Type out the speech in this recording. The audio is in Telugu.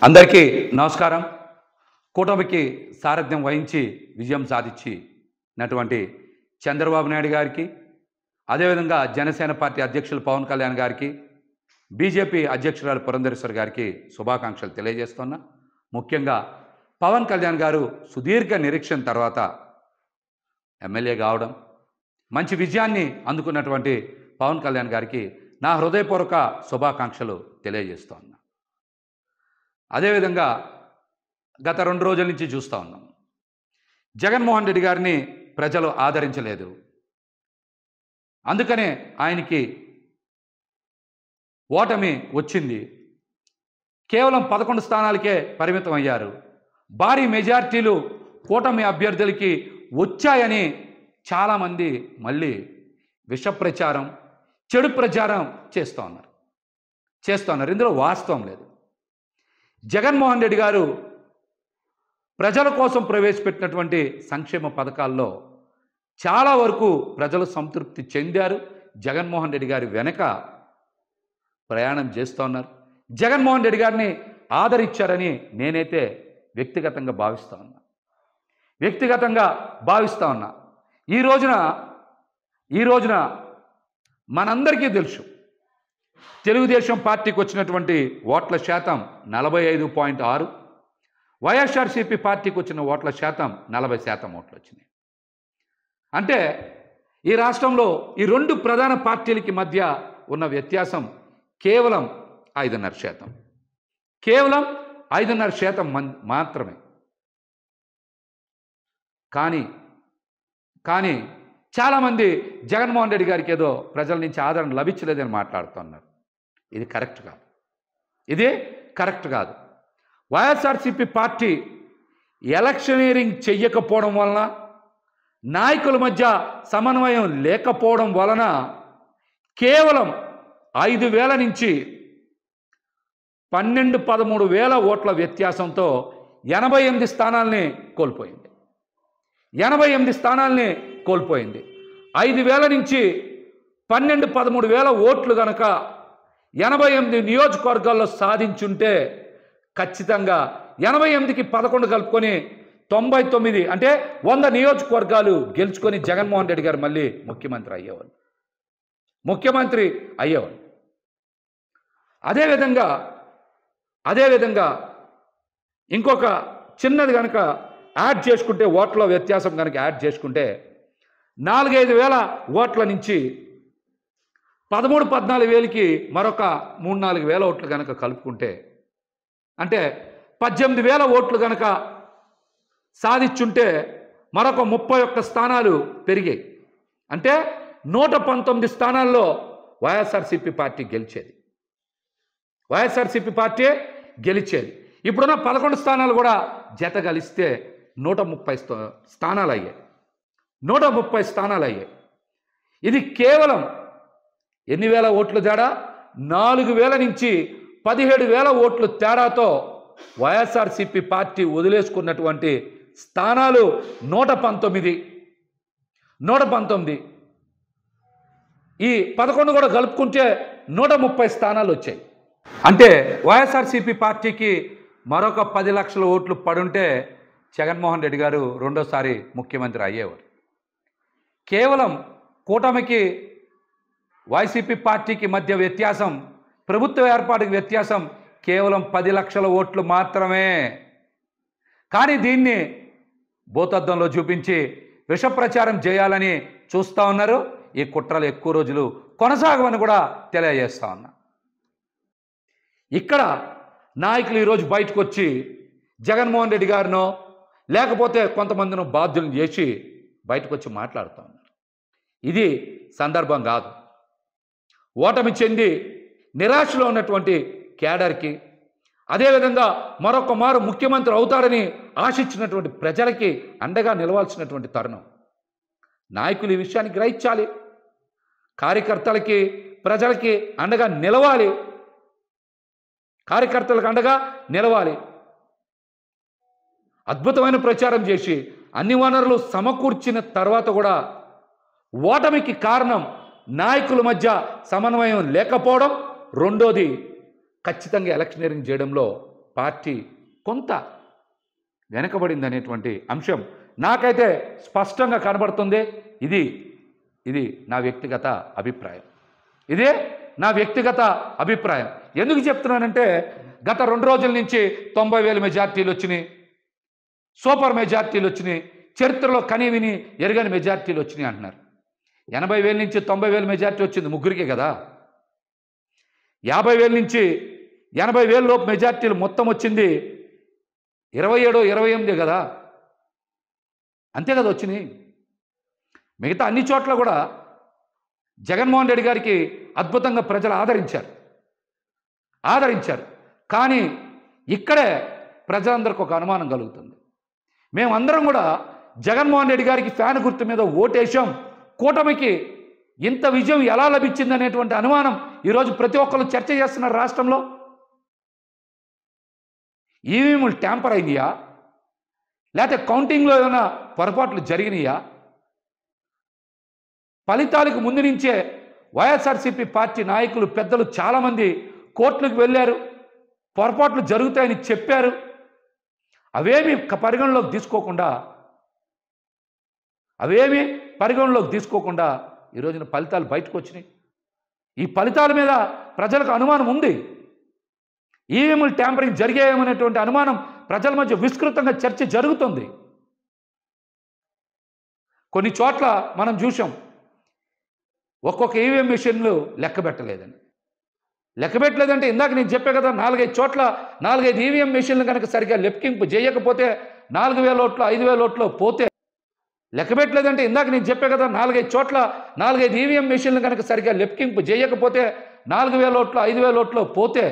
అందరికీ నమస్కారం. కూటమికి సారథ్యం వహించి విజయం సాధించినటువంటి చంద్రబాబు నాయుడు గారికి, అదేవిధంగా జనసేన పార్టీ అధ్యక్షులు పవన్ కళ్యాణ్ గారికి, బీజేపీ అధ్యక్షురాలు పురంధరేశ్వరి గారికి శుభాకాంక్షలు తెలియజేస్తున్నా. ముఖ్యంగా పవన్ కళ్యాణ్ గారు సుదీర్ఘ నిరీక్షణ తర్వాత ఎమ్మెల్యే కావడం, మంచి విజయాన్ని అందుకున్నటువంటి పవన్ కళ్యాణ్ గారికి నా హృదయపూర్వక శుభాకాంక్షలు తెలియజేస్తున్నా. అదేవిధంగా గత 2 రోజుల నుంచి చూస్తూ ఉన్నాం, జగన్మోహన్ రెడ్డి గారిని ప్రజలు ఆదరించలేదు. అందుకనే ఆయనకి ఓటమి వచ్చింది. కేవలం 11 స్థానాలకే పరిమితం అయ్యారు. భారీ మెజార్టీలు కూటమి అభ్యర్థులకి వచ్చాయని చాలామంది మళ్ళీ విష ప్రచారం, చెడు ప్రచారం చేస్తూ ఉన్నారు. ఇందులో వాస్తవం లేదు. జగన్మోహన్ రెడ్డి గారు ప్రజల కోసం ప్రవేశపెట్టినటువంటి సంక్షేమ పథకాల్లో చాలా వరకు ప్రజలు సంతృప్తి చెందారు. జగన్మోహన్ రెడ్డి గారి వెనక ప్రయాణం చేస్తూ ఉన్నారు. జగన్మోహన్ రెడ్డి గారిని ఆదరించారని నేనైతే వ్యక్తిగతంగా భావిస్తూ ఉన్నా. ఈ రోజున మనందరికీ తెలుసు, తెలుగుదేశం పార్టీకి వచ్చినటువంటి ఓట్ల శాతం 45.6, వైఎస్ఆర్సీపీ పార్టీకి వచ్చిన ఓట్ల శాతం 40% ఓట్లు వచ్చినాయి. అంటే ఈ రాష్ట్రంలో ఈ 2 ప్రధాన పార్టీలకి మధ్య ఉన్న వ్యత్యాసం కేవలం 5.5%. కేవలం 5.5% మాత్రమే. కానీ చాలామంది జగన్మోహన్ రెడ్డి గారికి ఏదో ప్రజల నుంచి ఆదరణ లభించలేదని మాట్లాడుతున్నారు. ఇది కరెక్ట్ కాదు. వైఎస్ఆర్సీపీ పార్టీ ఎలక్షనీరింగ్ చెయ్యకపోవడం వలన, నాయకుల మధ్య సమన్వయం లేకపోవడం వలన కేవలం 5,000 నుంచి 12-13,000 ఓట్ల వ్యత్యాసంతో 88 స్థానాల్ని కోల్పోయింది. 5,000 నుంచి 12-13,000 ఓట్లు గనక 88 నియోజకవర్గాల్లో సాధించుంటే ఖచ్చితంగా 88కి 11 కలుపుకొని 99, అంటే 100 నియోజకవర్గాలు గెలుచుకొని జగన్మోహన్ రెడ్డి గారు మళ్ళీ ముఖ్యమంత్రి అయ్యేవాళ్ళు. అదేవిధంగా ఇంకొక చిన్నది కనుక యాడ్ చేసుకుంటే, ఓట్ల వ్యత్యాసం కనుక యాడ్ చేసుకుంటే 4-5 వేల ఓట్ల నుంచి 13-14 వేలకి మరొక 3-4 వేల ఓట్లు కనుక కలుపుకుంటే, అంటే 18,000 ఓట్లు కనుక సాధించుంటే మరొక 31 స్థానాలు పెరిగాయి. అంటే 119 స్థానాల్లో వైఎస్ఆర్సీపీ పార్టీ గెలిచేది. ఇప్పుడున్న 11 స్థానాలు కూడా జత కలిస్తే 130 స్థానాలు అయ్యాయి. ఇది కేవలం ఎన్ని వేల ఓట్లు తేడా? 4,000 నుంచి 17,000 ఓట్లు తేడాతో వైఎస్ఆర్సీపీ పార్టీ వదిలేసుకున్నటువంటి స్థానాలు 119. ఈ 11 కూడా కలుపుకుంటే 130 స్థానాలు వచ్చాయి. అంటే వైఎస్ఆర్సీపీ పార్టీకి మరొక 10 లక్షల ఓట్లు పడుంటే జగన్మోహన్ రెడ్డి గారు రెండోసారి ముఖ్యమంత్రి అయ్యేవారు. కేవలం కూటమికి వైసీపీ పార్టీకి మధ్య వ్యత్యాసం, ప్రభుత్వ ఏర్పాటుకి వ్యత్యాసం కేవలం 10 లక్షల ఓట్లు మాత్రమే. కానీ దీన్ని భూతద్దంలో చూపించి విష ప్రచారం చేయాలని చూస్తూ ఉన్నారు. ఈ కుట్రలు ఎక్కువ రోజులు కొనసాగవని కూడా తెలియజేస్తా ఉన్నా. ఇక్కడ నాయకులు ఈరోజు బయటకు వచ్చి జగన్మోహన్ రెడ్డి గారినో లేకపోతే కొంతమందినో బాధ్యులను చేసి బయటకు వచ్చి మాట్లాడుతూ ఉన్నారు. ఇది సందర్భం కాదు. ఓటమి చెంది నిరాశలో ఉన్నటువంటి కేడర్కి, అదేవిధంగా మరొక మారు ముఖ్యమంత్రి అవుతారని ఆశించినటువంటి ప్రజలకి అండగా నిలవాల్సినటువంటి తరుణం. నాయకులు ఈ విషయాన్ని గ్రహించాలి. కార్యకర్తలకి, ప్రజలకి అండగా నిలవాలి. అద్భుతమైన ప్రచారం చేసి అన్ని వనరులు సమకూర్చిన తర్వాత కూడా ఓటమికి కారణం నాయకుల మధ్య సమన్వయం లేకపోవడం. రెండోది, ఖచ్చితంగా ఎలక్షనీరింగ్ చేయడంలో పార్టీ కొంత వెనకబడింది అనేటువంటి అంశం నాకైతే స్పష్టంగా కనబడుతుంది. ఇది నా వ్యక్తిగత అభిప్రాయం. ఇదే నా వ్యక్తిగత అభిప్రాయం. ఎందుకు చెప్తున్నానంటే గత 2 రోజుల నుంచి 90,000 మెజార్టీలు వచ్చినాయి, సూపర్ మెజార్టీలు వచ్చినాయి, చరిత్రలో కనీవిని ఎరగని మెజార్టీలు వచ్చినాయి అంటున్నారు. 80,000 నుంచి 90,000 మెజార్టీ వచ్చింది ముగ్గురికే కదా. 50,000 నుంచి 80,000 లోపు మెజార్టీలు మొత్తం వచ్చింది 27, 28 కదా, అంతే కదా వచ్చినాయి. మిగతా అన్ని చోట్ల కూడా జగన్మోహన్ రెడ్డి గారికి అద్భుతంగా ప్రజలు ఆదరించారు. కానీ ఇక్కడే ప్రజలందరికీ ఒక అనుమానం కలుగుతుంది. మేమందరం కూడా జగన్మోహన్ రెడ్డి గారికి ఫ్యాన్ గుర్తు మీద ఓటేశాం, కూటమికి ఇంత విజయం ఎలా లభించింది అనేటువంటి అనుమానం ఈరోజు ప్రతి ఒక్కరు చర్చ చేస్తున్నారు రాష్ట్రంలో. ఈవీఎంలు ట్యాంపర్ అయినాయా, లేకపోతే కౌంటింగ్లో ఏమైనా పొరపాట్లు జరిగినాయా? ఫలితాలకు ముందు నుంచే వైఎస్ఆర్సీపీ పార్టీ నాయకులు పెద్దలు చాలామంది కోర్టులకు వెళ్ళారు, పొరపాట్లు జరుగుతాయని చెప్పారు. అవేమీ పరిగణలోకి తీసుకోకుండా ఈ రోజున ఫలితాలు బయటకు వచ్చినాయి. ఈ ఫలితాల మీద ప్రజలకు అనుమానం ఉంది. ఈవీఎంలు ట్యాంపరింగ్ జరిగాయేమనేటువంటి అనుమానం ప్రజల మధ్య విస్తృతంగా చర్చ జరుగుతుంది. కొన్ని చోట్ల మనం చూసాం, ఒక్కొక్క ఈవీఎం మిషన్లు లెక్క పెట్టలేదంటే ఇందాక నేను చెప్పే కదా, 4-5 చోట్ల 4-5 ఈవీఎం మిషన్లు కనుక సరిగ్గా లెక్కింపు చేయకపోతే 4,000 ఓట్లు 5,000 ఓట్లు పోతే లెక్క పెట్టలేదంటే ఇందాక నేను చెప్పే కదా, 4-5 చోట్ల 4-5 ఈవీఎం మిషన్లు కనుక సరిగ్గా లెక్కింపు చేయకపోతే 4,000 ఓట్లు 5,000 ఓట్లు పోతే